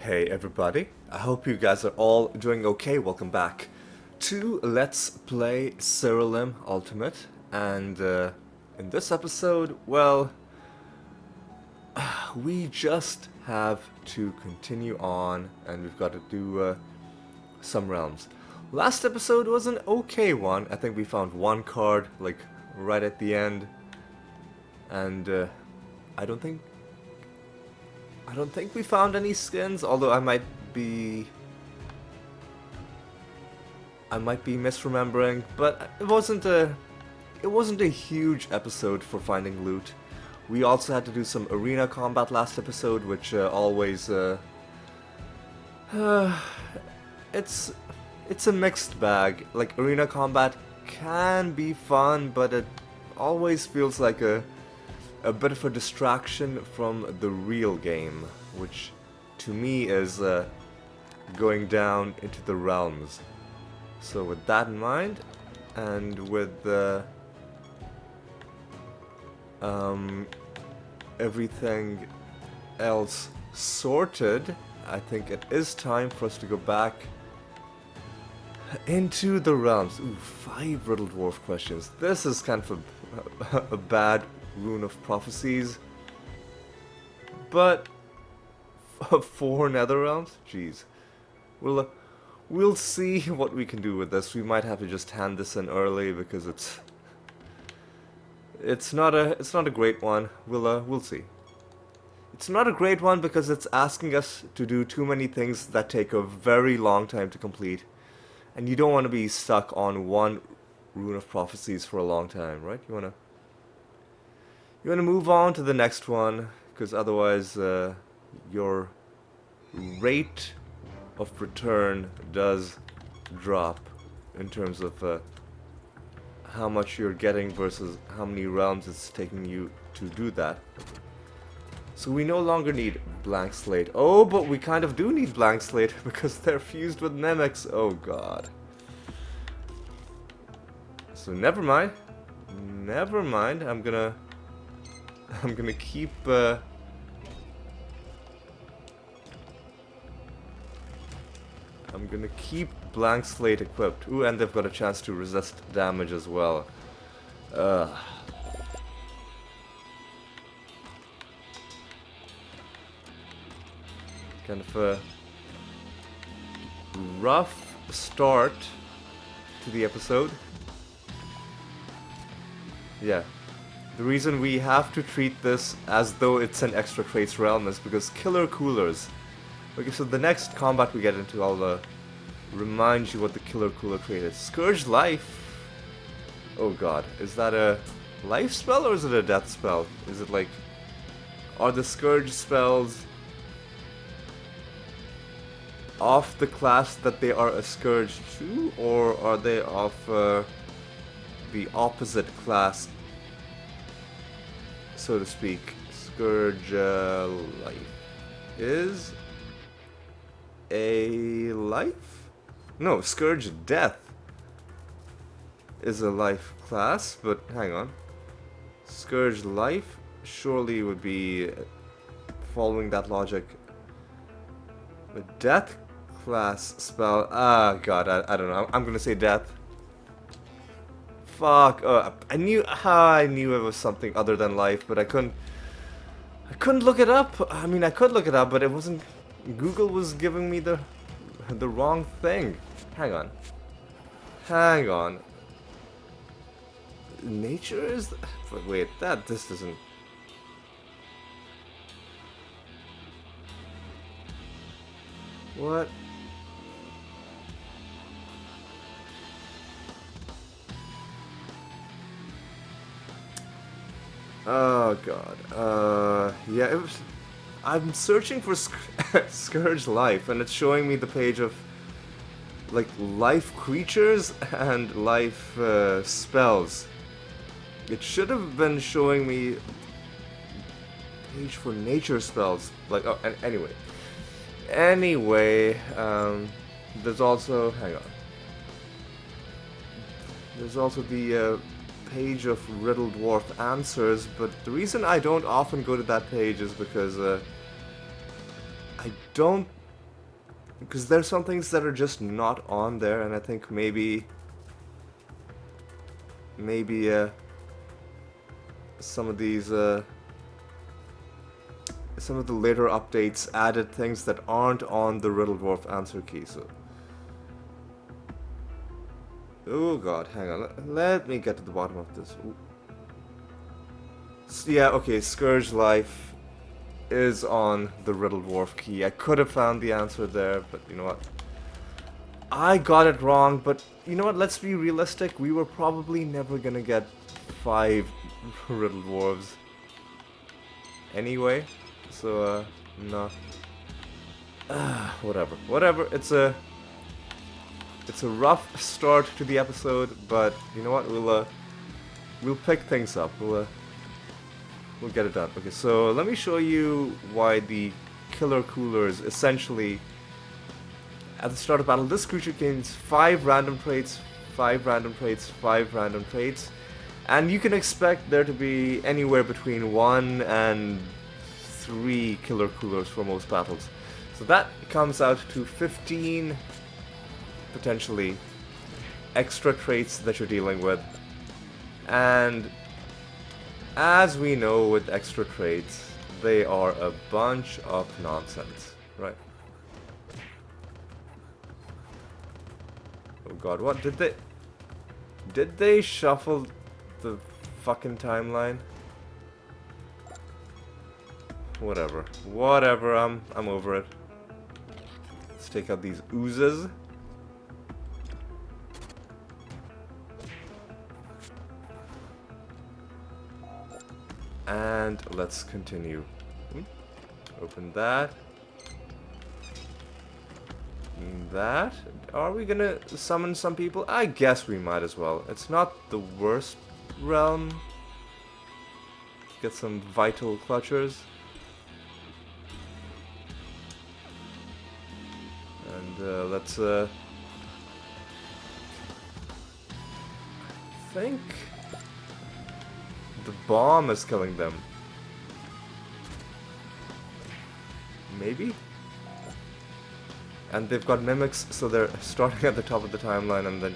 Hey everybody, I hope you guys are all doing okay. Welcome back to Let's Play Siralim Ultimate. And in this episode, well, we just have to continue on and we've got to do some realms. Last episode was an okay one. I think we found one card, like, right at the end. And I don't think we found any skins, although I might be misremembering, but it wasn't a huge episode for finding loot. We also had to do some arena combat last episode, which always it's a mixed bag. Like, arena combat can be fun, but it always feels like a bit of a distraction from the real game, which to me is going down into the realms. So with that in mind, and with everything else sorted, I think it is time for us to go back into the realms. Ooh, 5 Riddle Dwarf questions. This is kind of a bad Rune of Prophecies, but 4 Nether Realms? Jeez. We'll see what we can do with this. We might have to just hand this in early because it's not a great one. We'll see. It's not a great one because it's asking us to do too many things that take a very long time to complete, and you don't want to be stuck on one Rune of Prophecies for a long time, right? You want to move on to the next one, because otherwise your rate of return does drop in terms of how much you're getting versus how many realms it's taking you to do that. So we no longer need Blank Slate. Oh, but we kind of do need Blank Slate because they're fused with mimics. Oh god. So never mind. Never mind. I'm gonna keep Blank Slate equipped. Ooh, and they've got a chance to resist damage as well. Kind of a rough start to the episode. Yeah. The reason we have to treat this as though it's an extra trace realm is because killer coolers. Okay, so the next combat we get into, I'll remind you what the killer cooler trait is. Scourge Life. Oh god, is that a life spell or is it a death spell? Is it like, are the Scourge spells off the class that they are a Scourge to, or are they of the opposite class, so to speak? Scourge Life is a life? No, Scourge Death is a life class, but hang on. Scourge Life surely would be, following that logic, a death class spell. Ah, god, I don't know. I'm gonna say death. Fuck. I knew it was something other than life, but I couldn't look it up. I mean, I could look it up, but it wasn't. Google was giving me the wrong thing. Hang on. Nature is. Wait, this doesn't. What? Oh god. Yeah, it was. I'm searching for Scourge Life, and it's showing me the page of like life creatures and life spells. It should have been showing me page for nature spells. Like, oh, anyway, there's also, hang on. There's also the page of Riddle Dwarf answers, but the reason I don't often go to that page is because I don't Because there's some things that are just not on there, and I think maybe some of these some of the later updates added things that aren't on the Riddle Dwarf answer key. So, oh god, hang on, let me get to the bottom of this. Yeah, okay, Scourge Life is on the Riddle Dwarf key. I could have found the answer there, but you know what? I got it wrong, but you know what? Let's be realistic. We were probably never gonna get 5 Riddle Dwarves anyway. So, no. Whatever. It's a rough start to the episode, but you know what? We'll pick things up. We'll get it done. Okay, so let me show you why the Killer Coolers essentially at the start of battle. This creature gains 5 random traits, 5 random traits, 5 random traits, and you can expect there to be anywhere between 1 and 3 Killer Coolers for most battles. So that comes out to 15 potentially extra traits that you're dealing with. And as we know with extra traits, they are a bunch of nonsense, right? Oh god, what did they shuffle the fucking timeline? Whatever, I'm over it. Let's take out these oozes. And let's continue. Open that. That. Are we gonna summon some people? I guess we might as well. It's not the worst realm. Get some vital clutchers. And let's I think the bomb is killing them. Maybe? And they've got mimics, so they're starting at the top of the timeline and then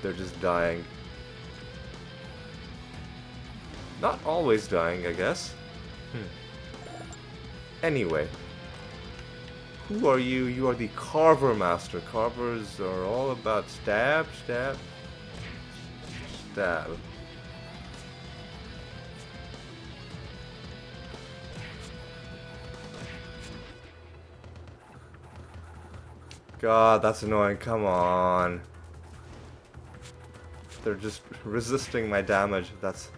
they're just dying. Not always dying, I guess. Anyway. Who are you? You are the Carver Master. Carvers are all about stab, stab, stab. God, that's annoying. Come on. They're just resisting my damage. That's...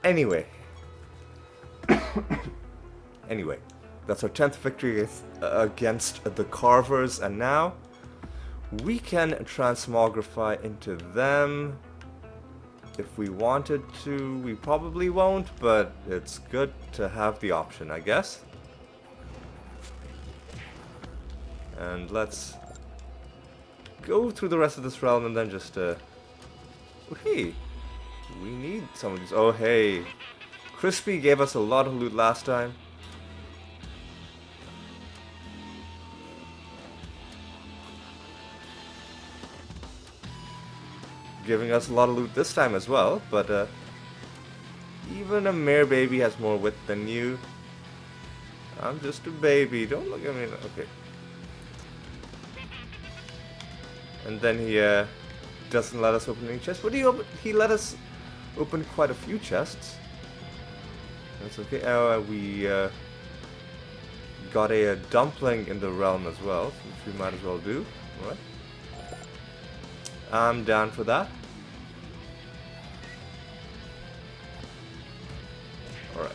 Anyway. Anyway. That's our 10th victory against the Carvers. And now, we can transmogrify into them. If we wanted to, we probably won't, but it's good to have the option, I guess. And let's go through the rest of this realm and then just, oh, hey, we need some of these. Oh, hey, Crispy gave us a lot of loot last time. Giving us a lot of loot this time as well, but, even a mare baby has more wit than you. I'm just a baby, don't look at me. Okay. And then he doesn't let us open any chests. But he let us open quite a few chests. That's okay. We got a dumpling in the realm as well, which we might as well do. Alright. I'm down for that. Alright.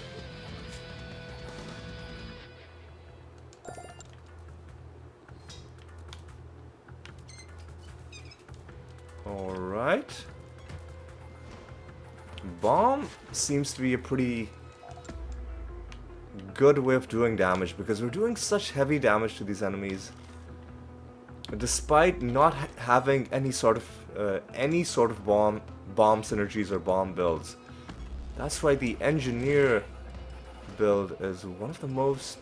Alright. Bomb seems to be a pretty good way of doing damage because we're doing such heavy damage to these enemies despite not having any sort of bomb synergies or bomb builds. That's why the engineer build is one of the most,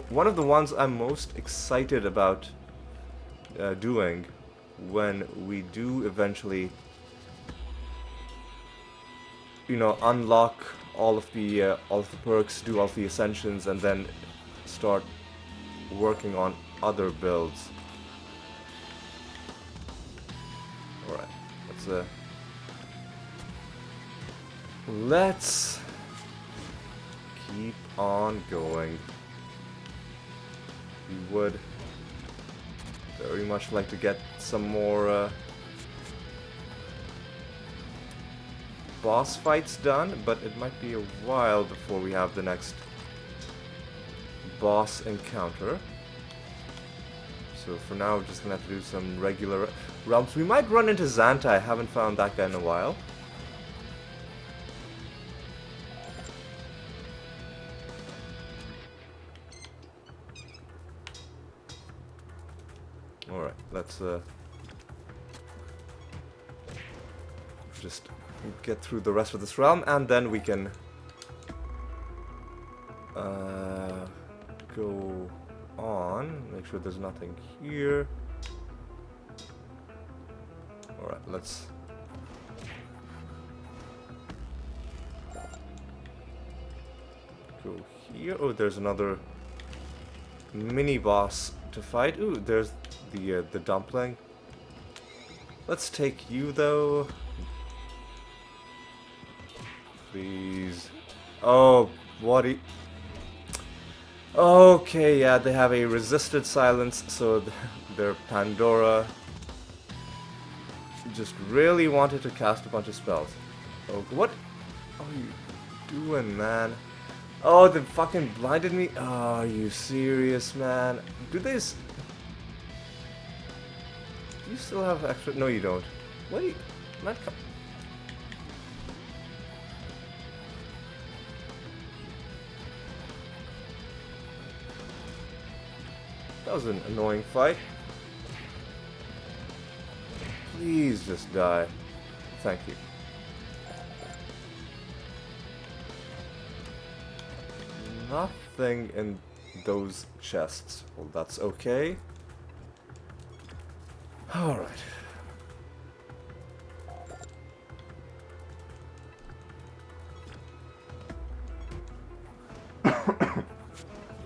one of the ones I'm most excited about doing when we do eventually, you know, unlock all of the perks, do all of the Ascensions, and then start working on other builds. All right, let's keep on going. We would very much like to get some more boss fights done, but it might be a while before we have the next boss encounter. So for now, we're just gonna have to do some regular realms. We might run into Xanta. I haven't found that guy in a while. Alright, let's just get through the rest of this realm, and then we can go on. Make sure there's nothing here. Alright, let's go here. Oh, there's another mini boss to fight. Ooh, there's the dumpling. Let's take you though. Please. Oh, what? Okay, yeah, they have a resisted silence, so their Pandora just really wanted to cast a bunch of spells. Oh, what are you doing, man? Oh, they fucking blinded me? Oh, are you serious, man? Do you still have extra? No, you don't. Wait, man, come. That was an annoying fight. Please just die. Thank you. Nothing in those chests. Well, that's okay. Alright.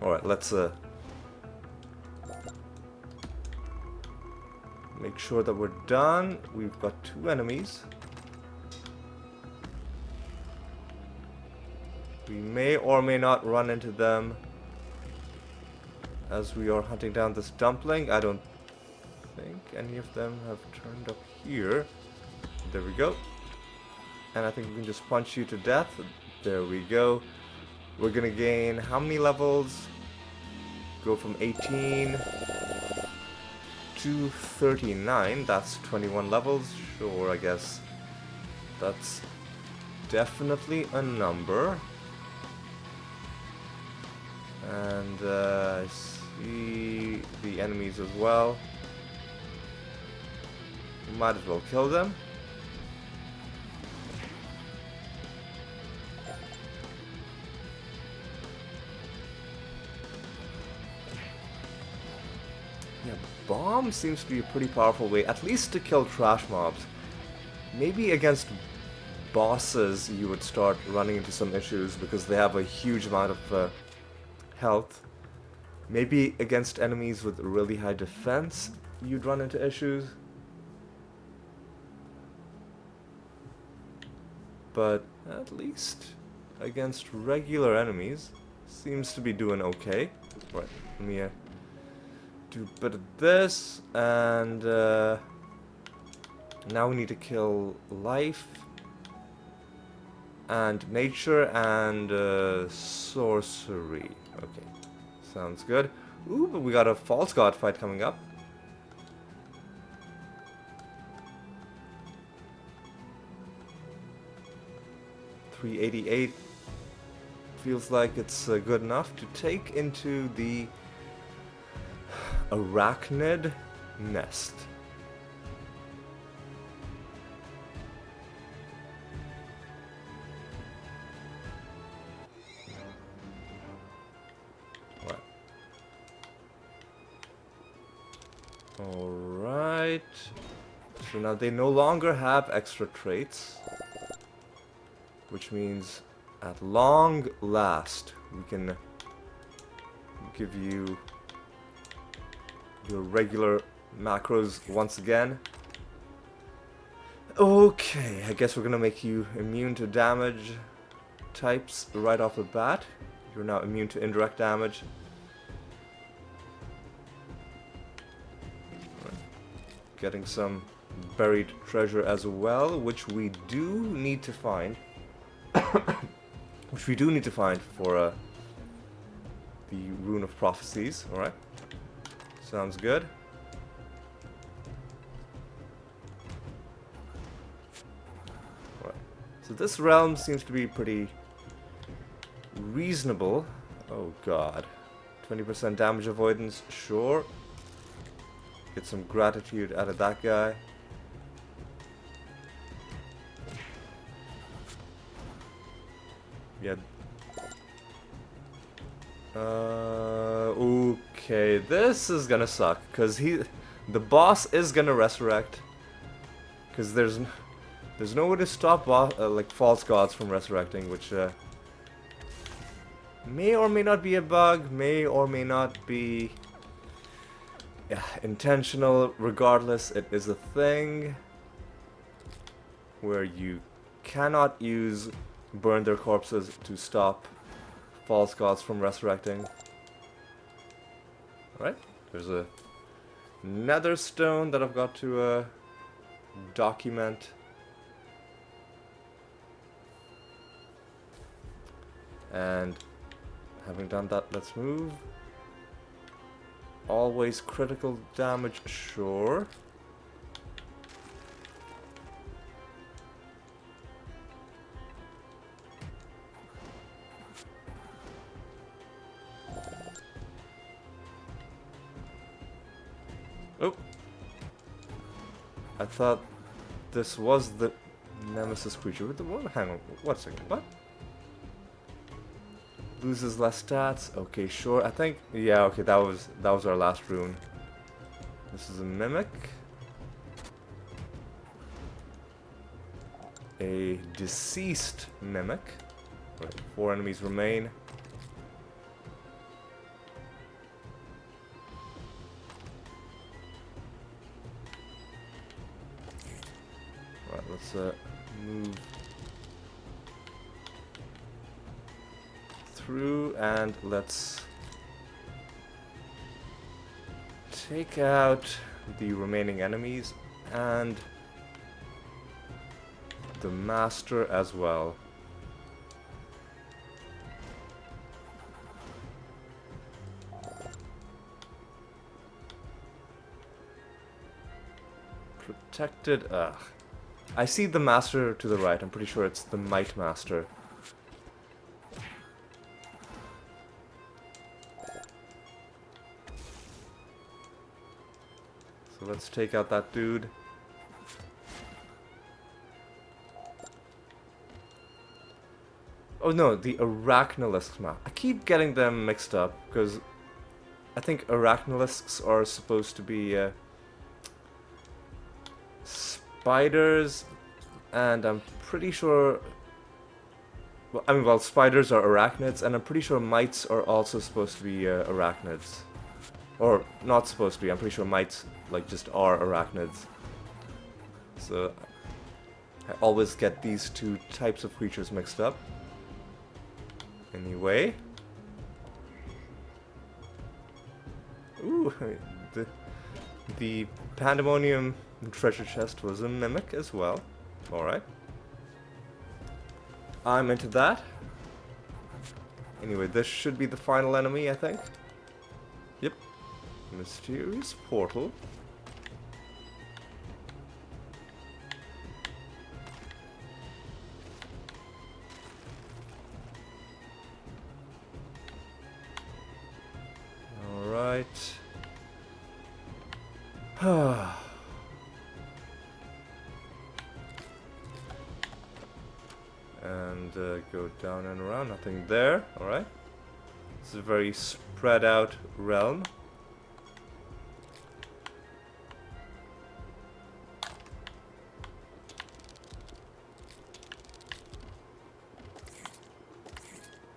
Alright, let's make sure that we're done. We've got 2 enemies. We may or may not run into them as we are hunting down this dumpling. I don't think any of them have turned up here. There we go. And I think we can just punch you to death. There we go. We're gonna gain how many levels? Go from 18 to 39. That's 21 levels. Sure, I guess that's definitely a number. And I see the enemies as well. Might as well kill them. Yeah, bomb seems to be a pretty powerful way, at least to kill trash mobs. Maybe against bosses you would start running into some issues because they have a huge amount of health. Maybe against enemies with really high defense you'd run into issues. But at least against regular enemies seems to be doing okay. Right, let me do a bit of this, and now we need to kill life and nature and sorcery. Okay, sounds good. Ooh, but we got a false god fight coming up. $388 feels like it's good enough to take into the arachnid nest. Alright. So now they no longer have extra traits. Which means at long last we can give you your regular macros once again. Okay, I guess we're gonna make you immune to damage types right off the bat. You're now immune to indirect damage. Getting some buried treasure as well, which we do need to find. Which we do need to find for the Rune of Prophecies. Alright. Sounds good. Alright. So this realm seems to be pretty reasonable. Oh god. 20% damage avoidance, sure. Get some gratitude out of that guy. Yeah. Okay, this is gonna suck, cause the boss is gonna resurrect, cause there's no way to stop like false gods from resurrecting, which may or may not be a bug, may or may not be intentional. Regardless, it is a thing where you cannot use burn their corpses to stop false gods from resurrecting. Alright, there's a nether stone that I've got to document. And having done that, let's move. Always critical damage, sure. Oh. I thought this was the nemesis creature. Hang on, one second, what? Loses less stats. Okay, sure. I think okay, that was our last rune. This is a mimic. A deceased mimic. Right, 4 enemies remain. Right, let's move through and let's take out the remaining enemies and the master as well. Protected. I see the master to the right. I'm pretty sure it's the Might Master. So let's take out that dude. Oh no, the Arachnolisks map. I keep getting them mixed up because I think Arachnolisks are supposed to be spiders, and I'm pretty sure. Well, spiders are arachnids, and I'm pretty sure mites are also supposed to be arachnids. Or not supposed to be. I'm pretty sure mites like just are arachnids. So I always get these two types of creatures mixed up. Anyway. Ooh, the Pandemonium treasure chest was a mimic as well. Alright. I'm into that. Anyway, this should be the final enemy, I think. Yep. Mysterious portal. Alright. And go down and around, nothing there. Alright. This is a very spread out realm.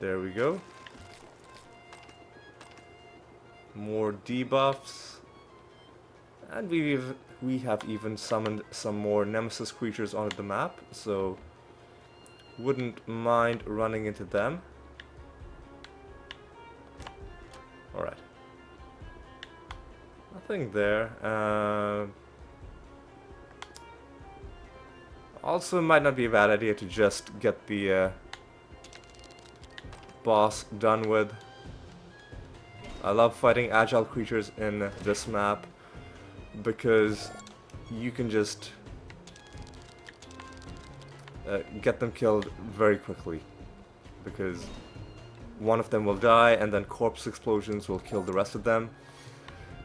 There we go. More debuffs. And we have even summoned some more Nemesis creatures onto the map, so wouldn't mind running into them. Alright. Nothing there. Also, it might not be a bad idea to just get the boss done with. I love fighting agile creatures in this map because you can just get them killed very quickly, because one of them will die and then corpse explosions will kill the rest of them.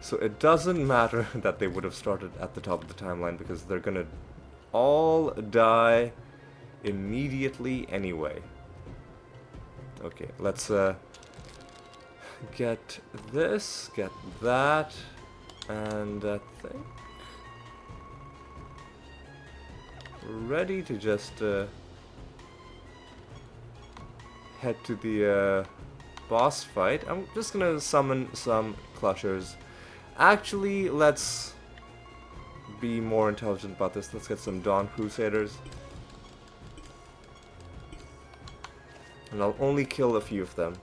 So it doesn't matter that they would have started at the top of the timeline, because they're gonna all die immediately anyway. Okay, let's get this, get that, and I think ready to just head to the boss fight. I'm just gonna summon some clutchers. Actually, let's be more intelligent about this. Let's get some Dawn Crusaders. And I'll only kill a few of them.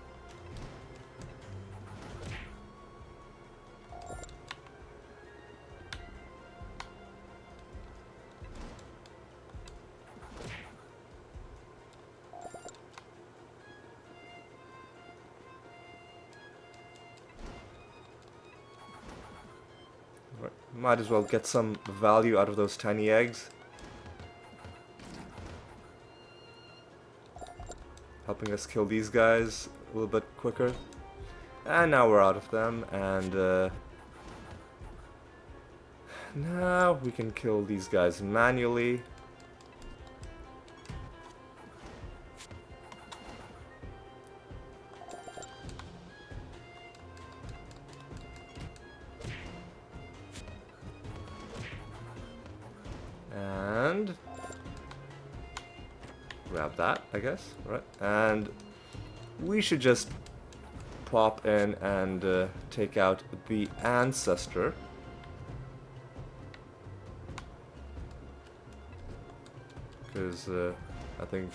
Might as well get some value out of those tiny eggs. Helping us kill these guys a little bit quicker. And now we're out of them, and now we can kill these guys manually. And grab that, I guess, right? And we should just pop in and take out the Ancestor. Because I think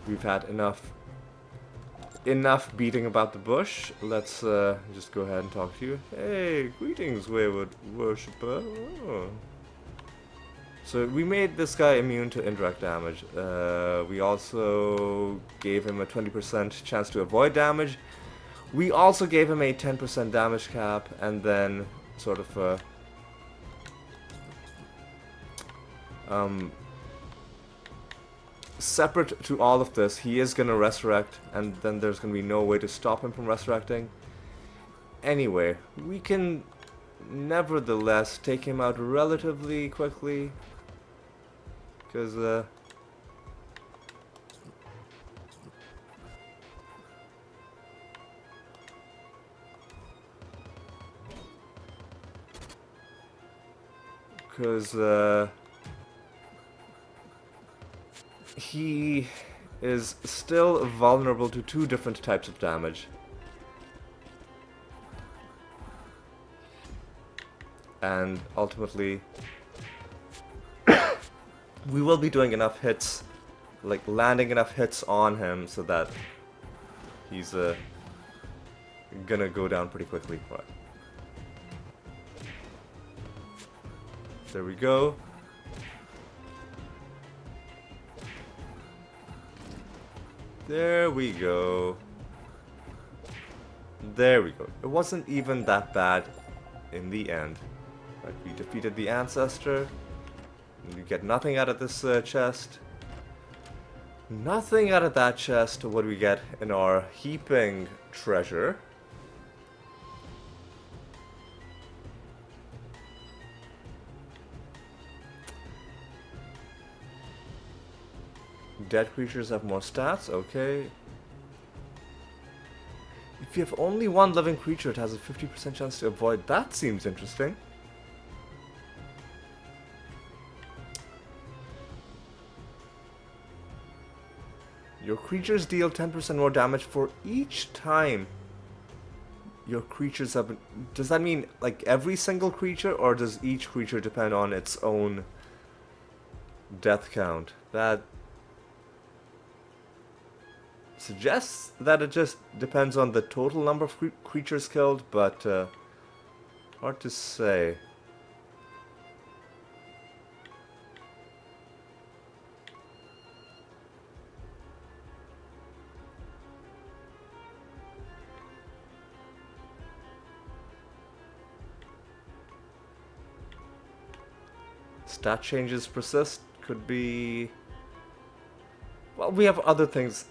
we've had enough beating about the bush. Let's just go ahead and talk to you. Hey, greetings, wayward worshipper. Oh. So we made this guy immune to indirect damage. We also gave him a 20% chance to avoid damage. We also gave him a 10% damage cap, and then sort of separate to all of this, he is gonna resurrect, and then there's gonna be no way to stop him from resurrecting. Anyway, we can nevertheless take him out relatively quickly. Because he is still vulnerable to two different types of damage. And ultimately we will be doing enough hits, like landing enough hits on him so that he's gonna go down pretty quickly. Right. There we go. There we go. There we go. It wasn't even that bad in the end. Right, we defeated the Ancestor. You get nothing out of this chest. Nothing out of that chest. What do we get in our heaping treasure? Dead creatures have more stats, okay. If you have only one living creature, it has a 50% chance to avoid. That seems interesting. Your creatures deal 10% more damage for each time your creatures have been... Does that mean like every single creature, or does each creature depend on its own death count? That suggests that it just depends on the total number of creatures killed, but hard to say. Stat changes persist could be... Well, we have other things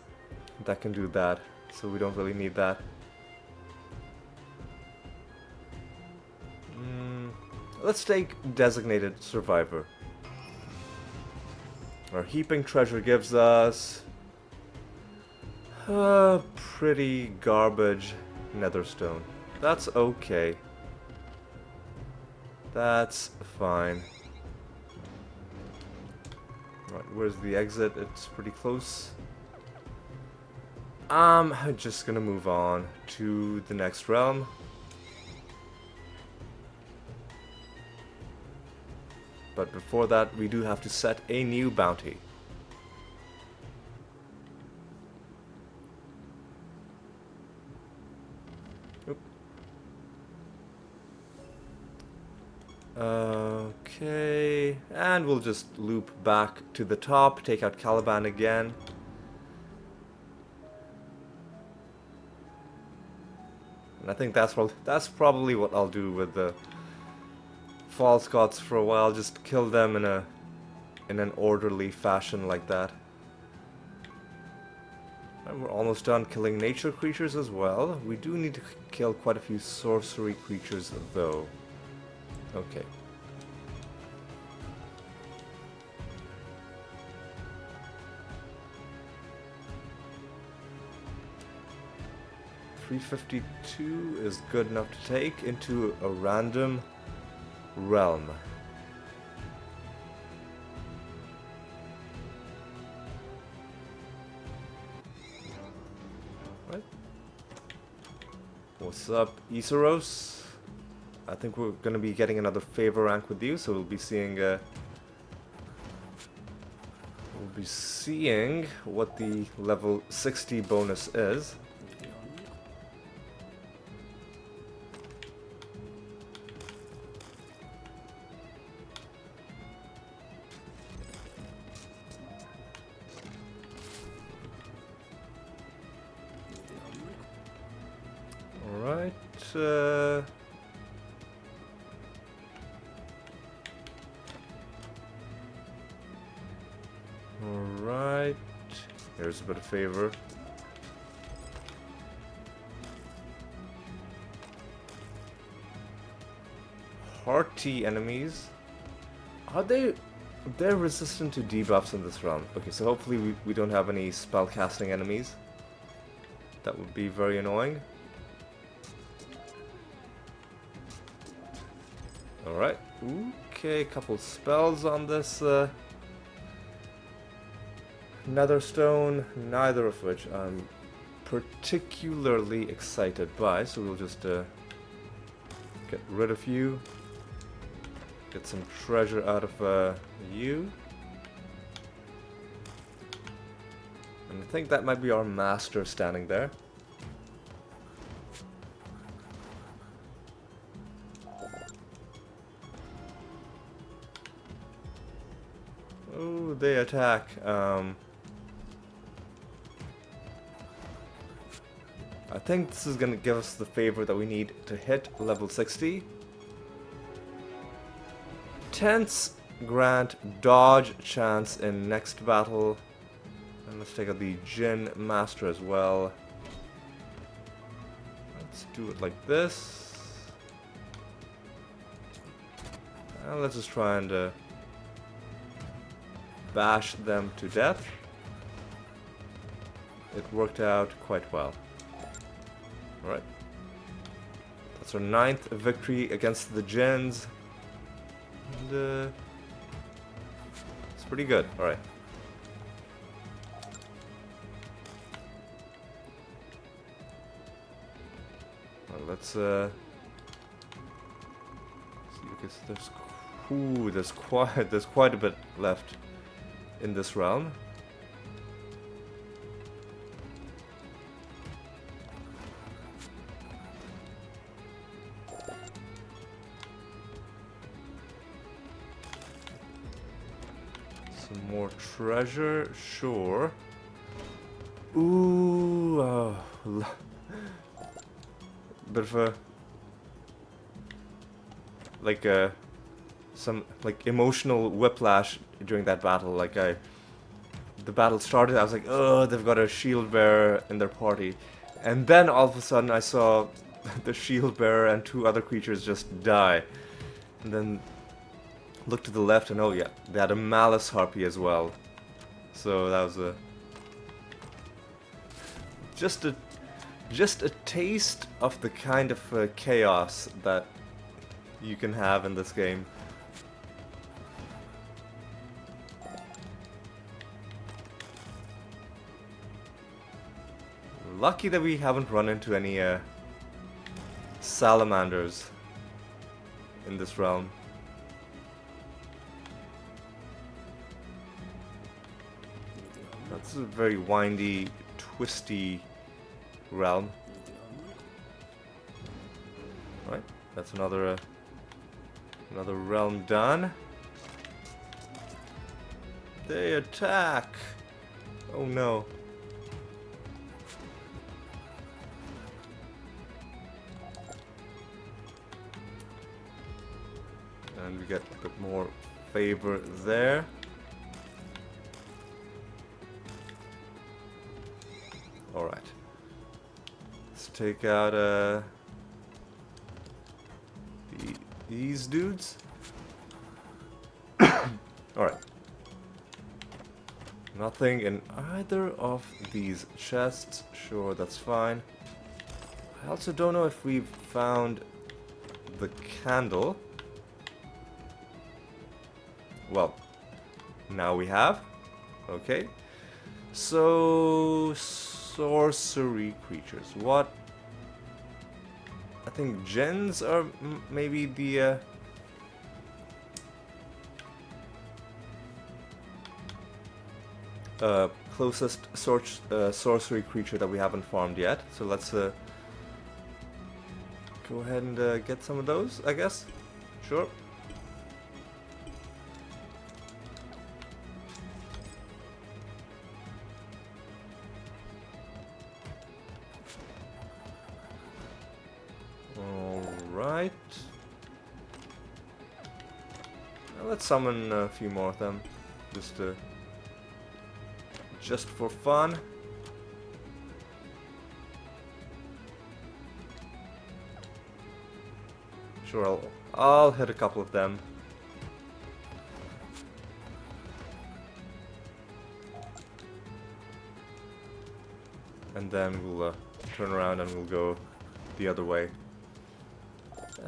that can do that, so we don't really need that. Let's take Designated Survivor. Our Heaping Treasure gives us pretty garbage Netherstone. That's okay. That's fine. Right, where's the exit? It's pretty close. I'm just gonna move on to the next realm. But before that, we do have to set a new bounty. Oop. Okay, and we'll just loop back to the top, take out Caliban again. And I think that's probably what I'll do with the false gods for a while. Just kill them in an orderly fashion like that. And we're almost done killing nature creatures as well. We do need to kill quite a few sorcery creatures though. Okay. $352 is good enough to take into a random realm. Right. What's up, Iseros? I think we're gonna be getting another favor rank with you, so we'll be seeing what the level 60 bonus is. Alright, alright, here's a bit of favor. Hearty enemies. They're resistant to debuffs in this round. Okay, so hopefully we don't have any spellcasting enemies. That would be very annoying. Alright, okay, couple spells on this Netherstone, neither of which I'm particularly excited by, so we'll just get rid of you, get some treasure out of you, and I think that might be our master standing there. Oh, they attack. I think this is gonna give us the favor that we need to hit level 60. Tense grant dodge chance in next battle. And let's take out the Jinn Master as well. Let's do it like this. And let's just try and bash them to death. It worked out quite well. Alright. That's our 9th victory against the Jinns. And it's pretty good. Alright. let's see. Okay, so there's quite a bit left in this realm. Some more treasure, sure. Ooh, bit of a some emotional whiplash during that battle. The battle started, I was like, oh, they've got a shield bearer in their party, and then all of a sudden I saw the shield bearer and 2 other creatures just die, and then looked to the left and oh yeah, they had a malice harpy as well. So that was just a taste of the kind of chaos that you can have in this game. Lucky that we haven't run into any salamanders in this realm. That's a very windy, twisty realm. Right, that's another realm done. They attack! Oh no. And we get a bit more favor there. Alright. Let's take out these dudes. Alright. Nothing in either of these chests. Sure, that's fine. I also don't know if we've found the candle. Well, now we have. Okay. So, sorcery creatures. What? I think gens are maybe the closest sorcery creature that we haven't farmed yet. So let's go ahead and get some of those, I guess. Sure. Alright. Let's summon a few more of them. Just for fun. Sure, I'll hit a couple of them. And then we'll turn around and we'll go the other way.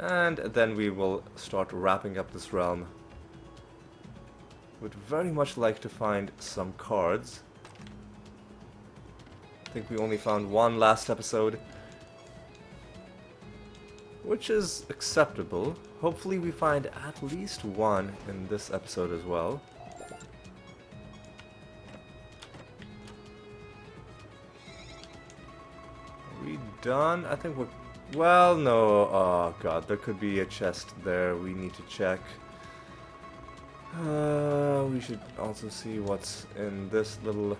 And then we will start wrapping up this realm. Would very much like to find some cards. I think we only found one last episode, which is acceptable. Hopefully we find at least one in this episode as well. Are we done? I think we're... Well, no. Oh god, there could be a chest there we need to check. We should also see what's in this little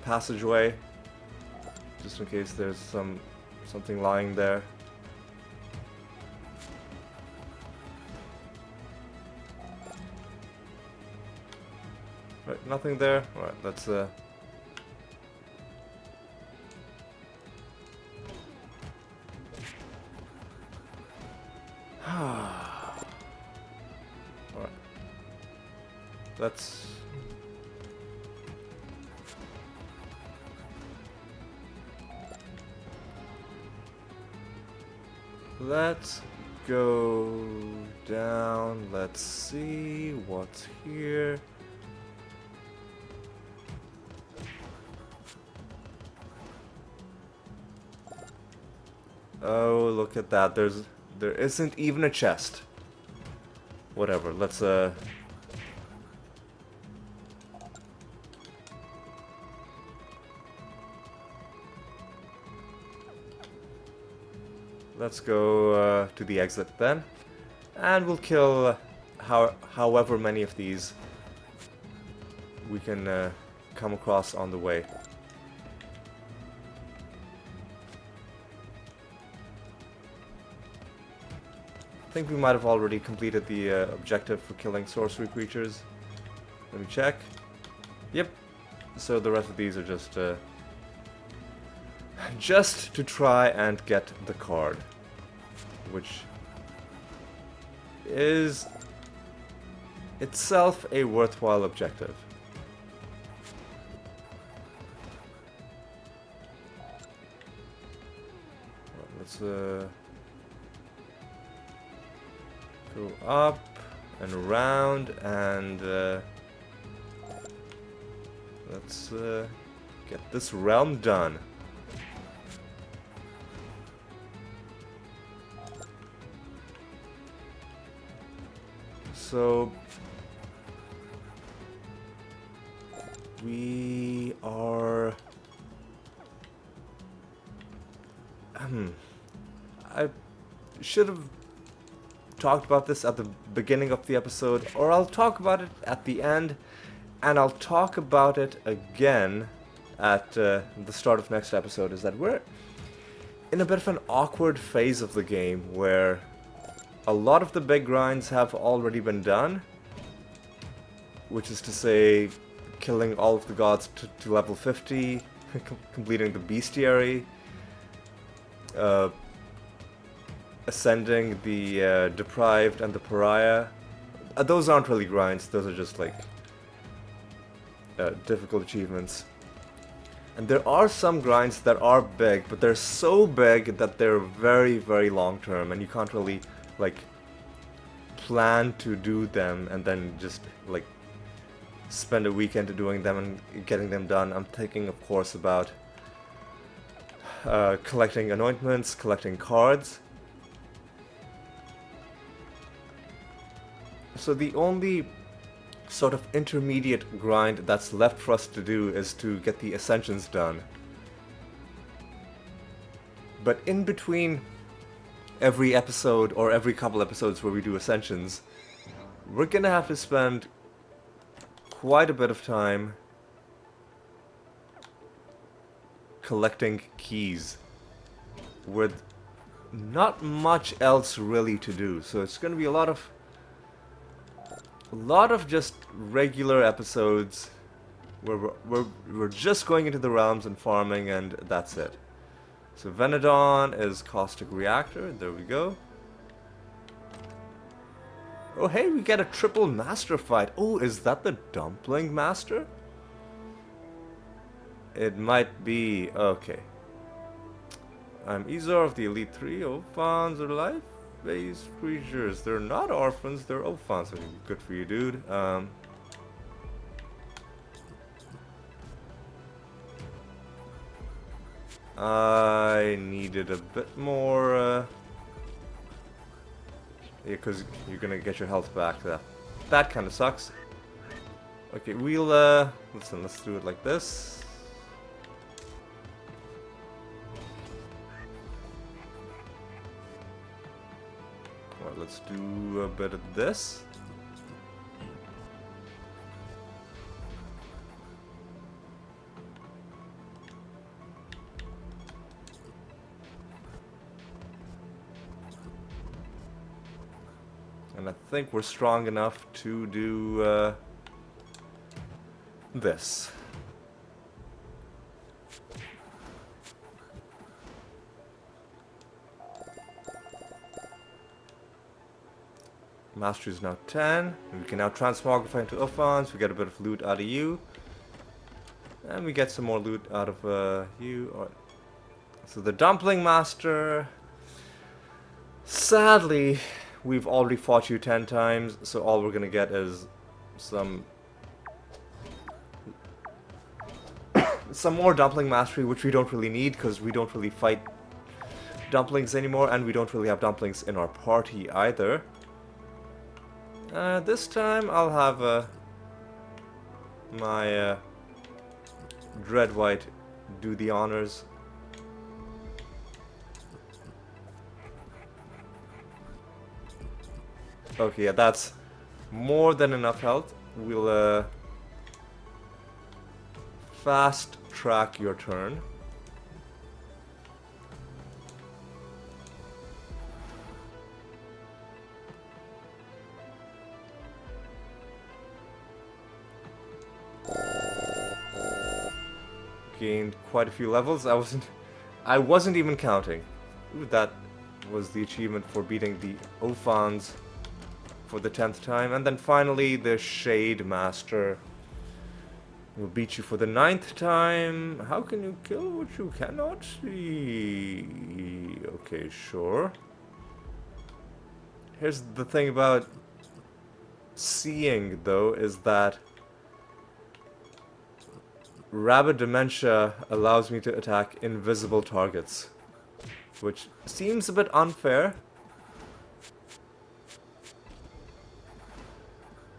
passageway, just in case there's something lying there. Right, nothing there. All right, let's let's go down. Let's see what's here. Oh, look at that. There isn't even a chest. Whatever, let's let's go to the exit then. And we'll kill however many of these we can come across on the way. I think we might have already completed the objective for killing sorcery creatures. Let me check. Yep. So the rest of these are just to try and get the card, which is itself a worthwhile objective. Let's go up and around and let's get this realm done. So we are I should have talked about this at the beginning of the episode, or I'll talk about it at the end, and I'll talk about it again at the start of next episode, is that we're in a bit of an awkward phase of the game where a lot of the big grinds have already been done, which is to say killing all of the gods to level 50, completing the bestiary, ascending the deprived and the pariah. Those aren't really grinds, those are just like difficult achievements. And there are some grinds that are big, but they're so big that they're very, very long term, and you can't really like plan to do them and then just like spend a weekend doing them and getting them done. I'm thinking, of course, about collecting anointments, collecting cards. So the only sort of intermediate grind that's left for us to do is to get the Ascensions done. But in between every episode or every couple episodes where we do Ascensions, we're gonna have to spend quite a bit of time collecting keys with not much else really to do. So it's gonna be a lot of just regular episodes where we're just going into the realms and farming, and that's it. So Venedon is Caustic Reactor, there we go. Oh hey, we get a triple master fight. Oh, is that the Dumpling Master? It might be, okay. I'm Izor of the Elite 3. Ophons are life-based creatures. They're not orphans, they're Ophons. Okay, good for you, dude. I needed a bit more, yeah, because you're gonna get your health back. That kind of sucks. Okay, we'll, listen, let's do it like this. Alright, let's do a bit of this. And I think we're strong enough to do this. Mastery is now 10. We can now transmogrify into Uphons. We get a bit of loot out of you. And we get some more loot out of you. All right. So the Dumpling Master. Sadly, we've already fought you 10 times, so all we're gonna get is some more Dumpling Mastery, which we don't really need because we don't really fight dumplings anymore, and we don't really have dumplings in our party either. This time I'll have my Dread White do the honors. Okay, yeah, that's more than enough health. We'll fast track your turn. Gained quite a few levels. I wasn't even counting. Ooh, that was the achievement for beating the Ophons for the 10th time. And then finally the Shade Master will beat you for the 9th time. How can you kill what you cannot see? Okay, sure. Here's the thing about seeing, though, is that Rabid Dementia allows me to attack invisible targets, which seems a bit unfair.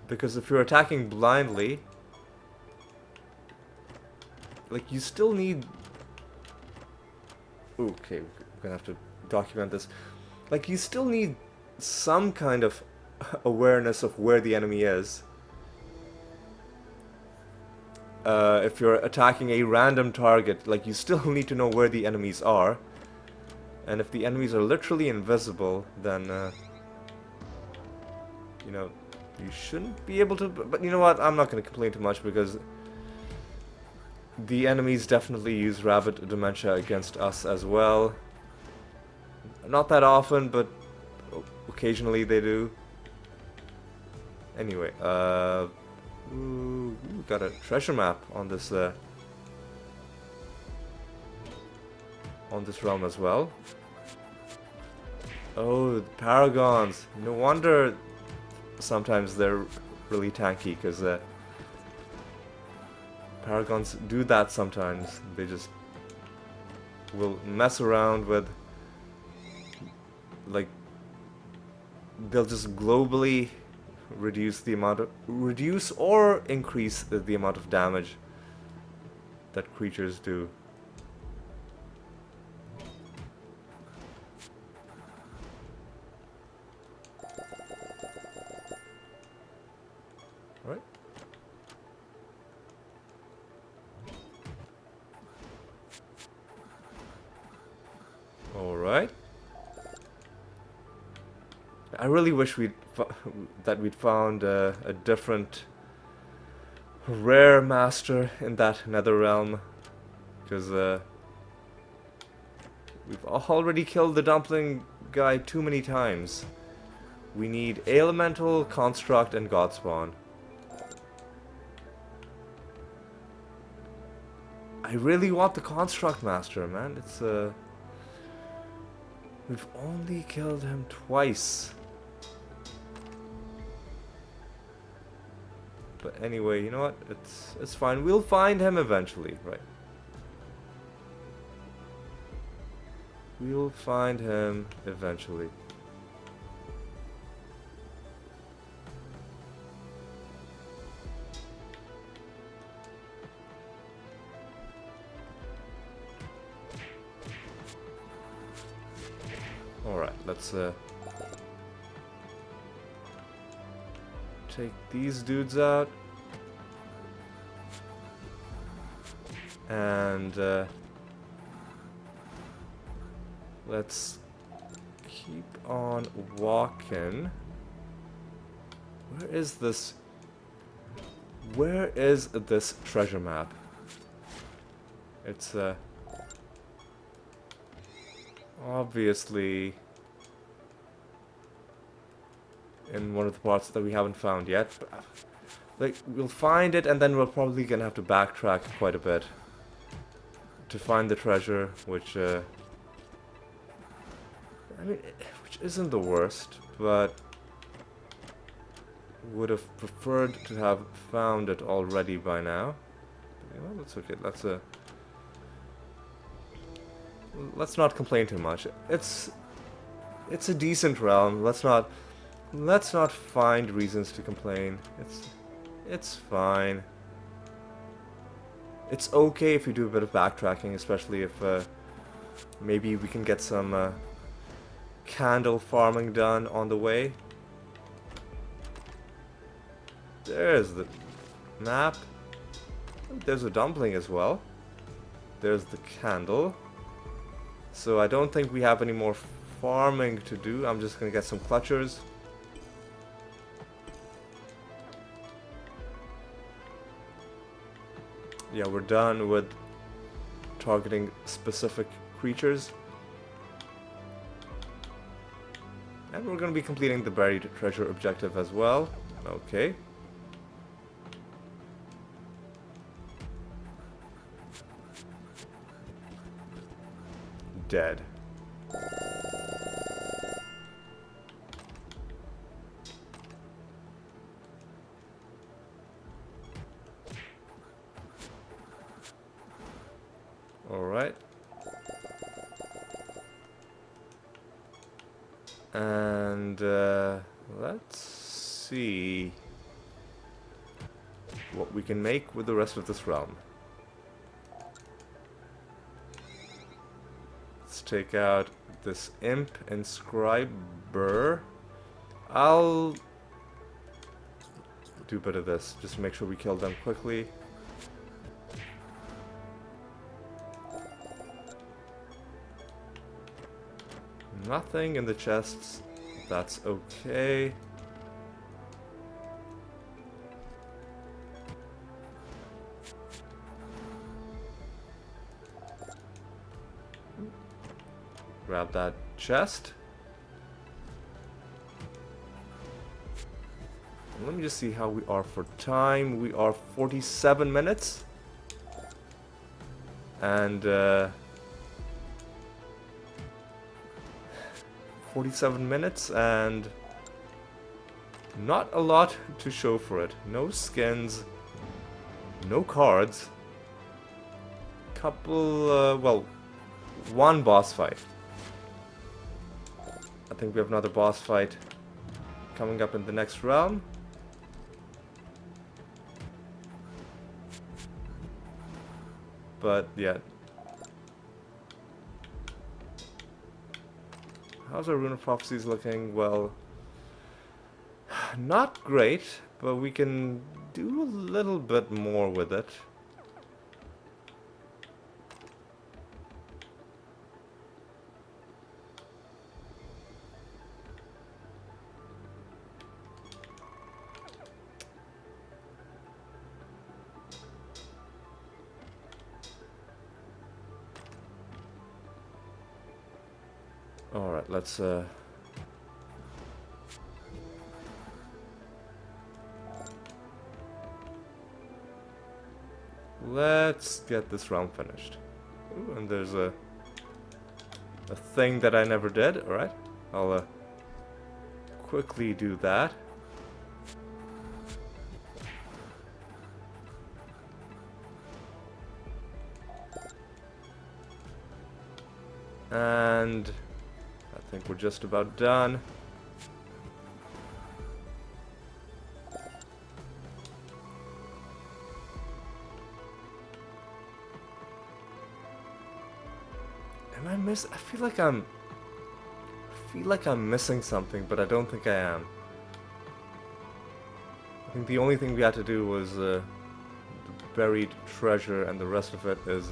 Because if you're attacking blindly, like, you still need... Okay, we're gonna have to document this. Like, you still need some kind of awareness of where the enemy is. If you're attacking a random target, like, you still need to know where the enemies are. And if the enemies are literally invisible, then, you know, you shouldn't be able to... But you know what? I'm not going to complain too much, because the enemies definitely use Rabid Dementia against us as well. Not that often, but occasionally they do. Anyway, ooh, got a treasure map on this realm as well. Oh, the Paragons. No wonder sometimes they're really tanky, because Paragons do that sometimes. They just will mess around with, like, they'll just globally reduce or increase the amount of damage that creatures do. Right? All right. I really wish we'd found a different rare master in that nether realm, because we've already killed the dumpling guy too many times. We need elemental, construct, and godspawn. I really want the construct master, man. It's we've only killed him twice. But anyway, you know what? It's fine. We'll find him eventually, right? We'll find him eventually. All right, let's take these dudes out, and let's keep on walking. Where is this treasure map? It's obviously in one of the parts that we haven't found yet. But, like, we'll find it, and then we're probably gonna have to backtrack quite a bit to find the treasure, which I mean, which isn't the worst, but would have preferred to have found it already by now. But, you know, that's okay. let's not complain too much. It's a decent realm. Let's not find reasons to complain. It's fine. It's okay if we do a bit of backtracking, especially if maybe we can get some candle farming done on the way. There's the map. There's a dumpling as well. There's the candle. So I don't think we have any more farming to do. I'm just gonna get some clutchers. Yeah, we're done with targeting specific creatures. And we're gonna be completing the buried treasure objective as well. Okay. Dead. Alright. And let's see what we can make with the rest of this realm. Let's take out this imp inscriber. I'll do a bit of this, just to make sure we kill them quickly. Nothing in the chests. That's okay. Grab that chest. Let me just see how we are for time. We are 47 minutes. And 47 minutes and not a lot to show for it. No skins, no cards, couple, well, one boss fight. I think we have another boss fight coming up in the next realm. But yeah. How's our Rune of Prophecies looking? Well, not great, but we can do a little bit more with it. Alright, let's get this round finished. Ooh, and there's a thing that I never did. Alright, I'll quickly do that. And I think we're just about done. I feel like I'm missing something, but I don't think I am. I think the only thing we had to do was the buried treasure, and the rest of it is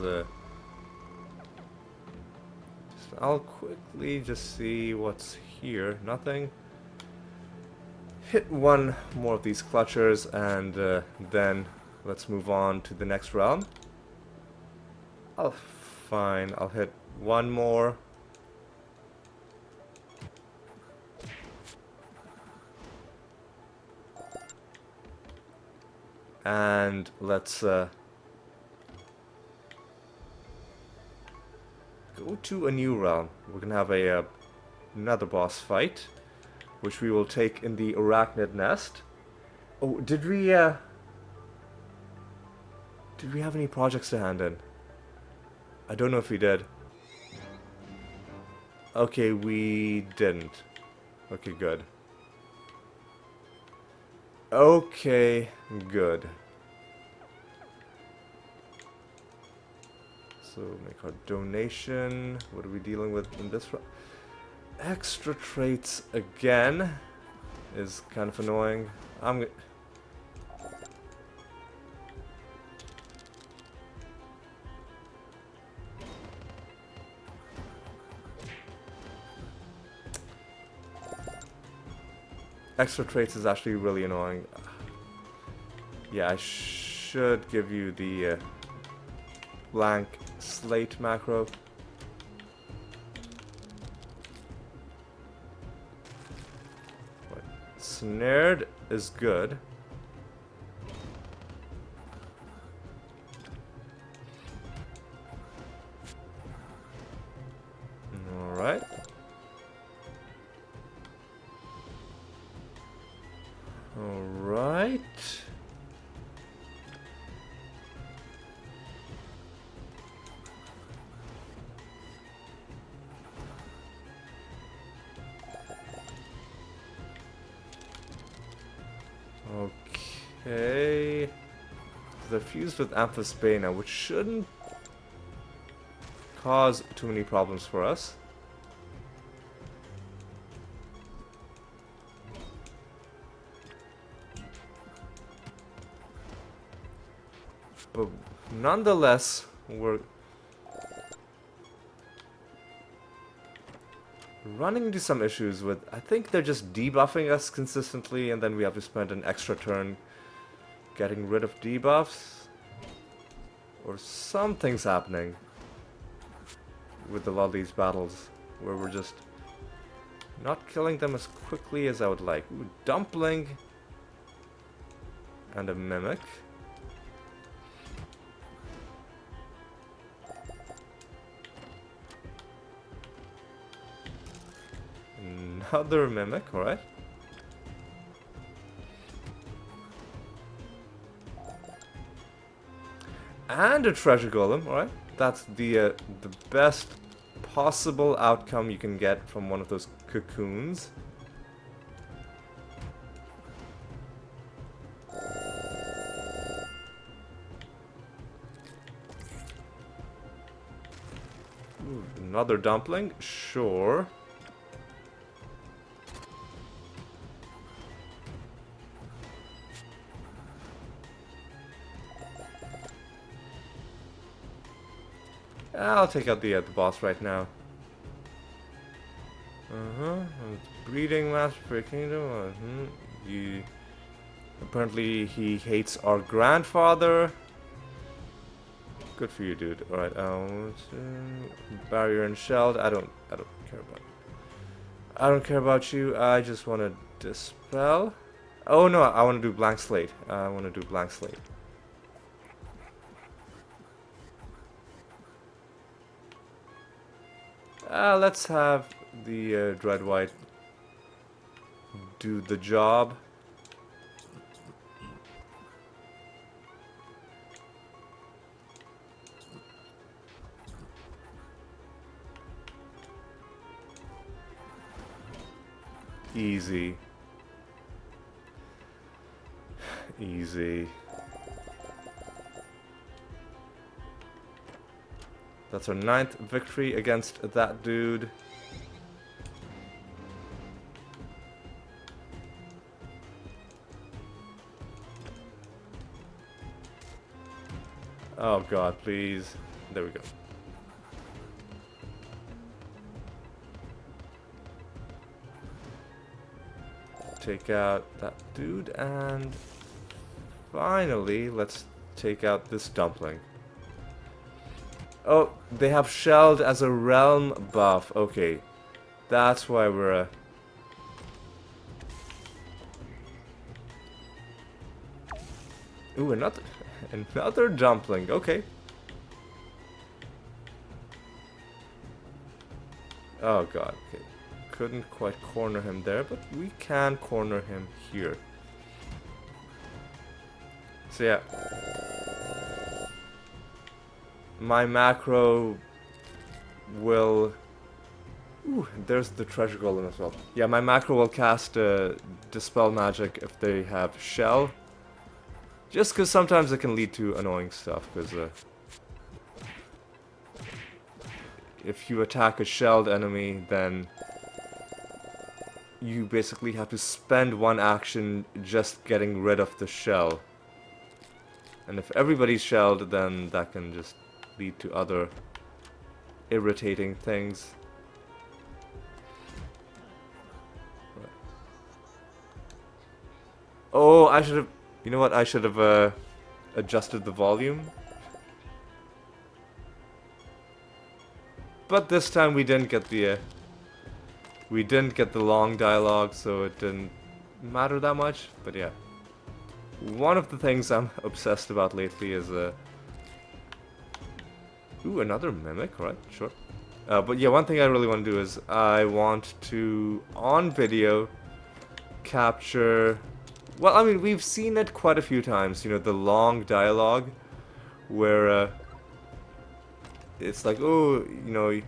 I'll quickly just see what's here. Nothing. Hit one more of these clutchers, and then let's move on to the next realm. Fine, I'll hit one more. And let's go to a new realm. We're gonna have another boss fight, which we will take in the Arachnid Nest. Oh, did we have any projects to hand in? I don't know if we did. Okay, we didn't. Okay, good. Okay, good. So make our donation. What are we dealing with in this round? Extra traits again is kind of annoying. Extra traits is actually really annoying. Yeah, I should give you the blank slate macro. Snared is good. Alright. Alright. Okay. They're fused with Amphisbaena, which shouldn't cause too many problems for us. But nonetheless, we're running into some issues with... I think they're just debuffing us consistently, and then we have to spend an extra turn getting rid of debuffs. Or something's happening with a lot of these battles, where we're just not killing them as quickly as I would like. Ooh, Dumpling and a Mimic. Another Mimic, alright. And a Treasure Golem, alright. That's the best possible outcome you can get from one of those cocoons. Ooh, another Dumpling, sure. I'll take out the boss right now. Breeding Master for a Kingdom. Apparently he hates our grandfather. Good for you, dude. Alright, barrier and shelled. I don't care about. I don't care about you. I just want to dispel. Oh no, I want to do blank slate. I want to do blank slate. Let's have the Dread White do the job. Easy. Easy. That's our 9th victory against that dude. Oh god, please. There we go. Take out that dude, and finally, let's take out this Dumpling. Oh, they have shelled as a realm buff. Okay, that's why we're Ooh, another Dumpling. Okay. Oh god. Okay. Couldn't quite corner him there, but we can corner him here. So yeah. My macro will Ooh, there's the treasure golem as well. Yeah, my macro will cast Dispel Magic if they have Shell. Just because sometimes it can lead to annoying stuff, because if you attack a shelled enemy, then you basically have to spend one action just getting rid of the shell. And if everybody's shelled, then that can just lead to other irritating things. Oh, I should have... You know what? I should have adjusted the volume. But this time we didn't get the... we didn't get the long dialogue, so it didn't matter that much. But yeah. One of the things I'm obsessed about lately is... Ooh, another mimic, right? Sure. But yeah, one thing I really want to do is I want to, on video, capture... Well, I mean, we've seen it quite a few times, you know, the long dialogue, where it's like, oh, you know,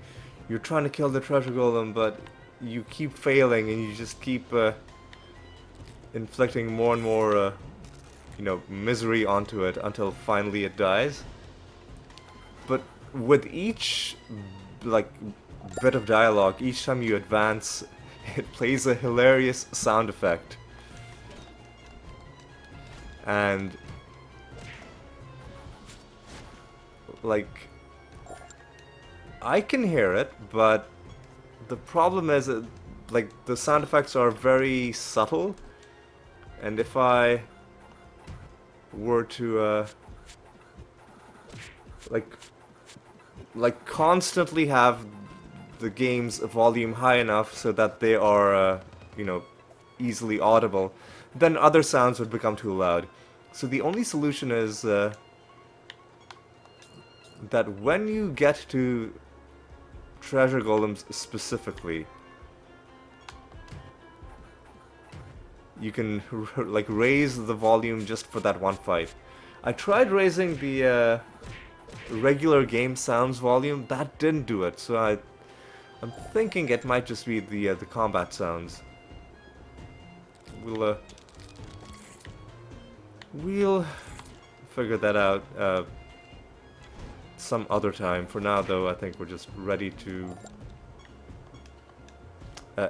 you're trying to kill the treasure golem, but you keep failing, and you just keep inflicting more and more, you know, misery onto it until finally it dies. But with each, like, bit of dialogue, each time you advance, it plays a hilarious sound effect. And like, I can hear it, but the problem is like, the sound effects are very subtle, and if I were to like constantly have the game's volume high enough so that they are you know, easily audible, then other sounds would become too loud. So the only solution is that when you get to treasure golems specifically, you can like raise the volume just for that one fight. I tried raising the regular game sounds volume, that didn't do it, so I'm thinking it might just be the combat sounds. We'll figure that out some other time. For now, though, I think we're just ready to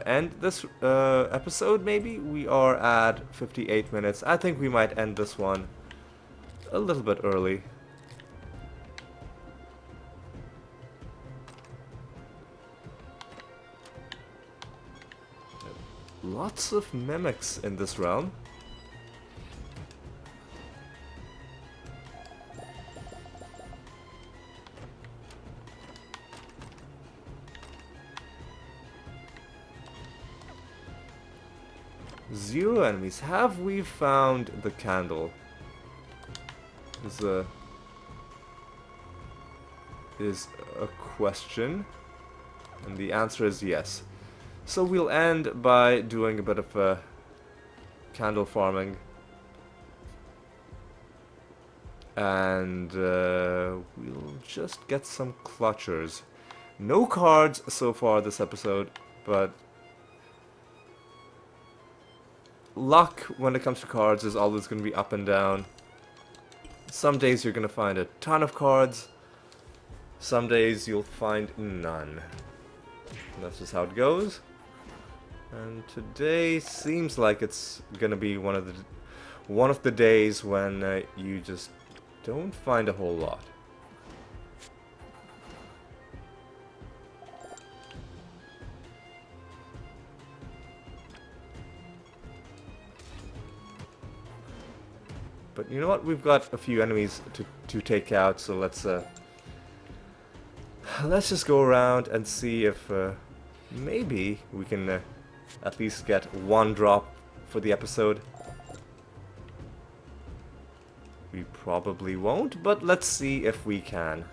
end this episode, maybe? We are at 58 minutes. I think we might end this one a little bit early. Lots of mimics in this realm. Zero enemies. Have we found the candle? Is a question, and the answer is yes. So we'll end by doing a bit of candle farming, and we'll just get some clutchers. No cards so far this episode, but luck when it comes to cards is always going to be up and down. Some days you're going to find a ton of cards, some days you'll find none. That's just how it goes. And today seems like it's going to be one of the days when you just don't find a whole lot. But you know what? We've got a few enemies to take out, so let's just go around and see if maybe we can at least get one drop for the episode. We probably won't, but let's see if we can.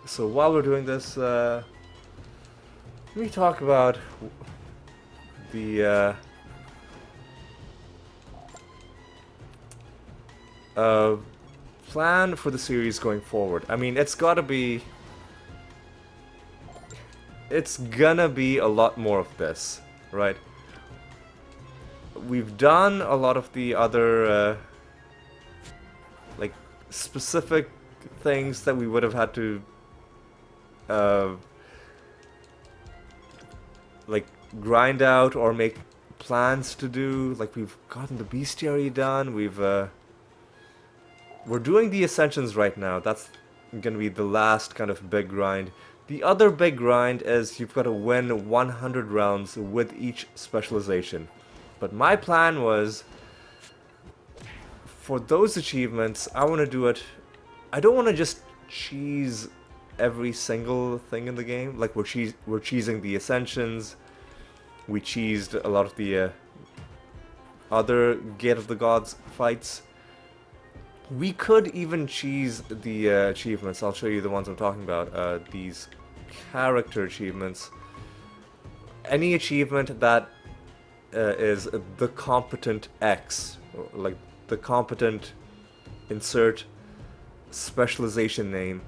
So while we're doing this, let me talk about the plan for the series going forward. I mean, it's gonna be a lot more of this, right? We've done a lot of the other like specific things that we would have had to like grind out or make plans to do. Like, we've gotten the bestiary done. We're doing the Ascensions right now. That's gonna be the last kind of big grind. The other big grind is you've got to win 100 rounds with each specialization. But my plan was, for those achievements, I want to do it. I don't want to just cheese every single thing in the game. Like, we're cheesing the Ascensions. We cheesed a lot of the other Gate of the Gods fights. We could even cheese the achievements. I'll show you the ones I'm talking about. These character achievements. Any achievement that is the competent X, like the competent insert specialization name,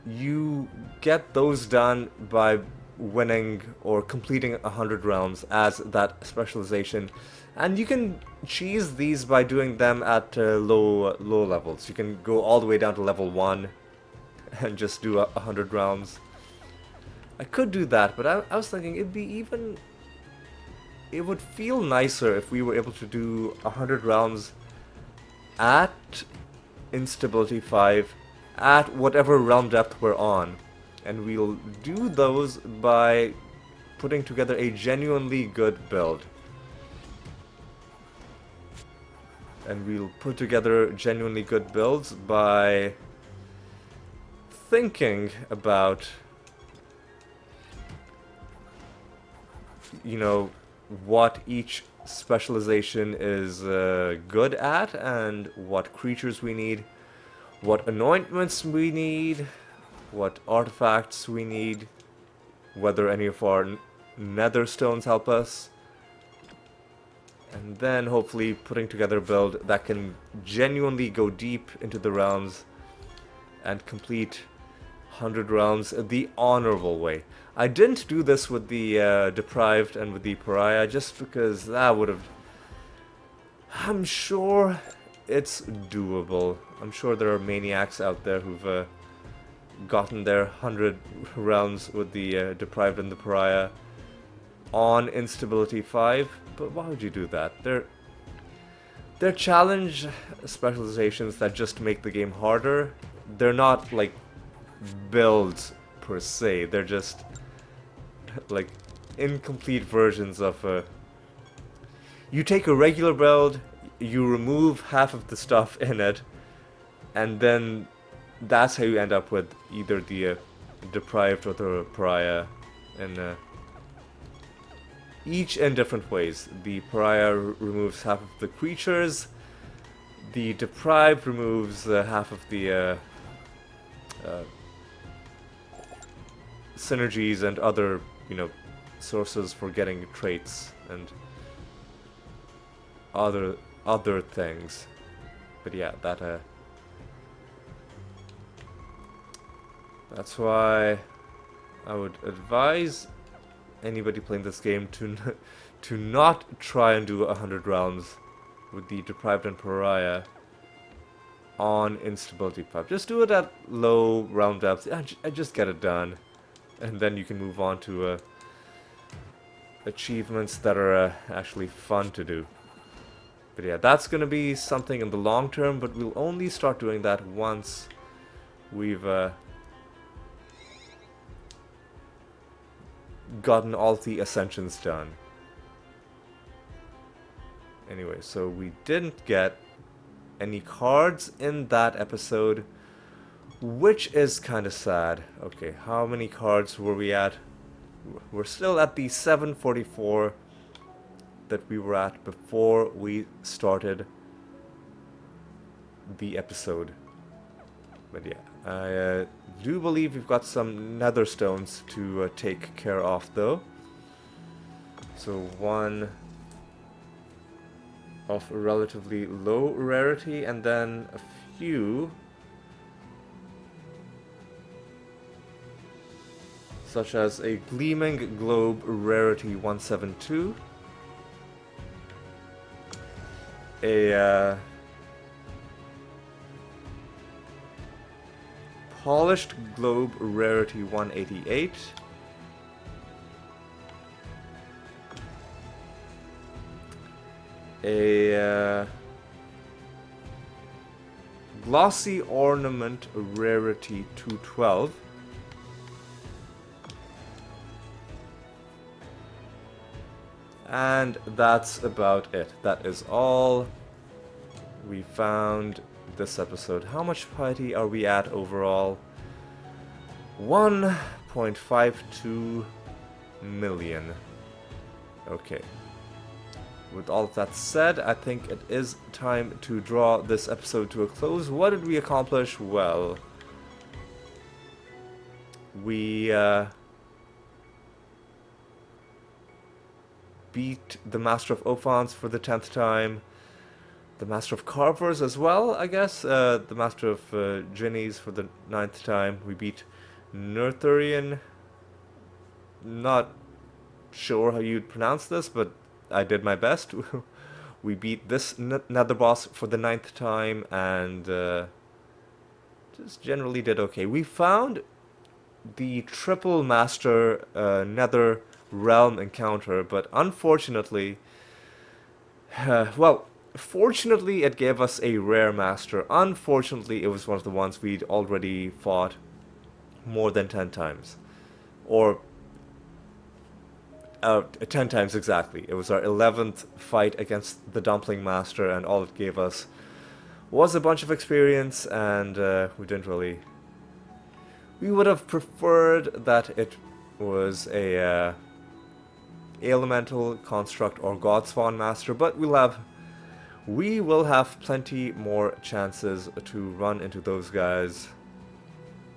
you get those done by winning or completing 100 rounds as that specialization. And you can cheese these by doing them at low levels. You can go all the way down to level 1 and just do 100 rounds. I could do that, but I was thinking it would feel nicer if we were able to do 100 rounds at instability 5 at whatever realm depth we're on. And we'll do those by putting together a genuinely good build. And we'll put together genuinely good builds by thinking about, you know, what each specialization is good at, and what creatures we need, what anointments we need, what artifacts we need, whether any of our nether stones help us, and then hopefully putting together a build that can genuinely go deep into the realms and complete 100 rounds the honorable way. I didn't do this with the Deprived and with the Pariah just because that would have... I'm sure it's doable. I'm sure there are maniacs out there who've gotten their 100 rounds with the Deprived and the Pariah on instability 5, but why would you do that? They're challenge specializations that just make the game harder. They're not like builds per se, they're just like incomplete versions of you take a regular build, you remove half of the stuff in it, and then that's how you end up with either the Deprived or the Pariah, and each in different ways. The Pariah removes half of the creatures, the Deprived removes half of the synergies and other, you know, sources for getting traits and other things. But yeah, that's why I would advise anybody playing this game to not try and do 100 rounds with the Deprived and Pariah on instability 5. Just do it at low round depths and just get it done, and then you can move on to achievements that are actually fun to do. But yeah, that's gonna be something in the long term, but we'll only start doing that once we've gotten all the Ascensions done. Anyway, so we didn't get any cards in that episode, which is kind of sad. Okay, how many cards were we at? We're still at the 744 that we were at before we started the episode. But yeah, I do believe we've got some nether stones to take care of though. So one of relatively low rarity, and then a few, such as a Gleaming Globe Rarity 172, a Polished Globe Rarity 188, a Glossy Ornament Rarity 212, and that's about it. That is all we found this episode. How much piety are we at overall? 1.52 million. Okay. With all of that said, I think it is time to draw this episode to a close. What did we accomplish? Well, we beat the Master of Ophons for the 10th time. The Master of Carvers as well, I guess. The Master of Jinnies for the 9th time. We beat Nerthurian. Not sure how you'd pronounce this, but I did my best. We beat this nether boss for the 9th time, and just generally did okay. We found the triple master nether realm encounter, but unfortunately, well, fortunately it gave us a rare master. Unfortunately, it was one of the ones we'd already fought more than 10 times. Or 10 times exactly. It was our 11th fight against the Dumpling Master, and all it gave us was a bunch of experience, and we didn't really... We would have preferred that it was a Elemental, Construct, or Godspawn Master, but we will have plenty more chances to run into those guys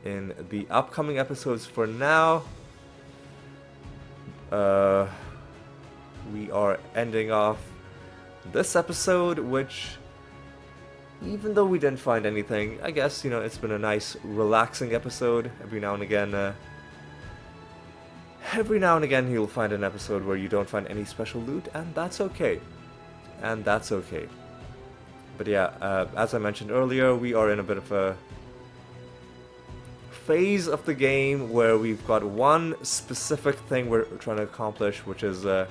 in the upcoming episodes. For now, we are ending off this episode, which, even though we didn't find anything, I guess, you know, it's been a nice, relaxing episode. Every now and again you'll find an episode where you don't find any special loot, and that's okay. And that's okay. But yeah, as I mentioned earlier, we are in a bit of a phase of the game where we've got one specific thing we're trying to accomplish, which is to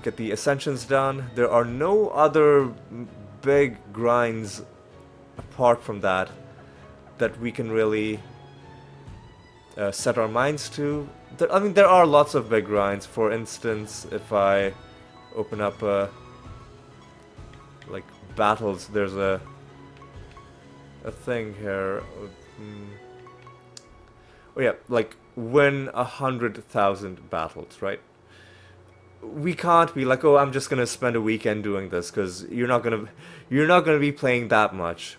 get the Ascensions done. There are no other big grinds apart from that we can really set our minds to. I mean, there are lots of big grinds. For instance, if I open up like battles, there's a thing here. Oh yeah, like win 100,000 battles, right? We can't be like, oh, I'm just gonna spend a weekend doing this, because you're not gonna be playing that much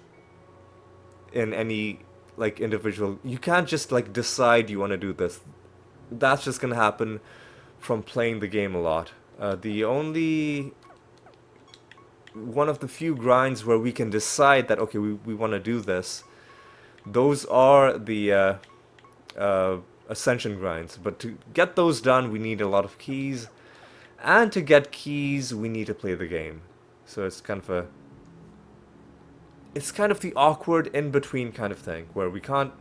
in any like individual. You can't just like decide you want to do this. That's just gonna happen from playing the game a lot. The only one of the few grinds where we can decide that, okay, we want to do this, those are the Ascension grinds. But to get those done, we need a lot of keys, and to get keys, we need to play the game. So it's kind of the awkward in-between kind of thing, where we can't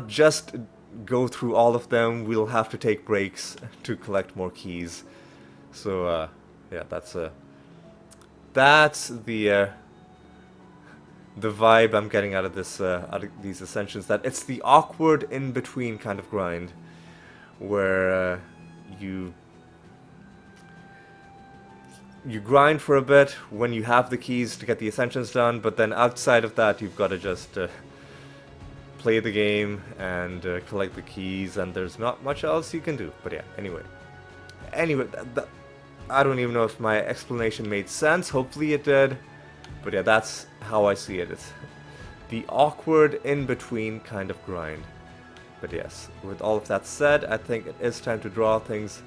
just go through all of them. We'll have to take breaks to collect more keys. So yeah, that's the vibe I'm getting out of this out of these Ascensions. That it's the awkward in-between kind of grind, where you grind for a bit when you have the keys to get the Ascensions done, but then outside of that, you've got to just play the game and collect the keys, and there's not much else you can do. But yeah, anyway, I don't even know if my explanation made sense. Hopefully it did. But yeah, that's how I see it. It's the awkward in-between kind of grind. But yes, with all of that said, I think it is time to draw things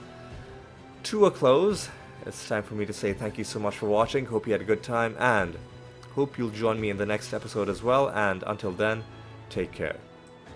to a close. it's time for me to say thank you so much for watching. Hope you had a good time, and hope you'll join me in the next episode as well. And until then, take care.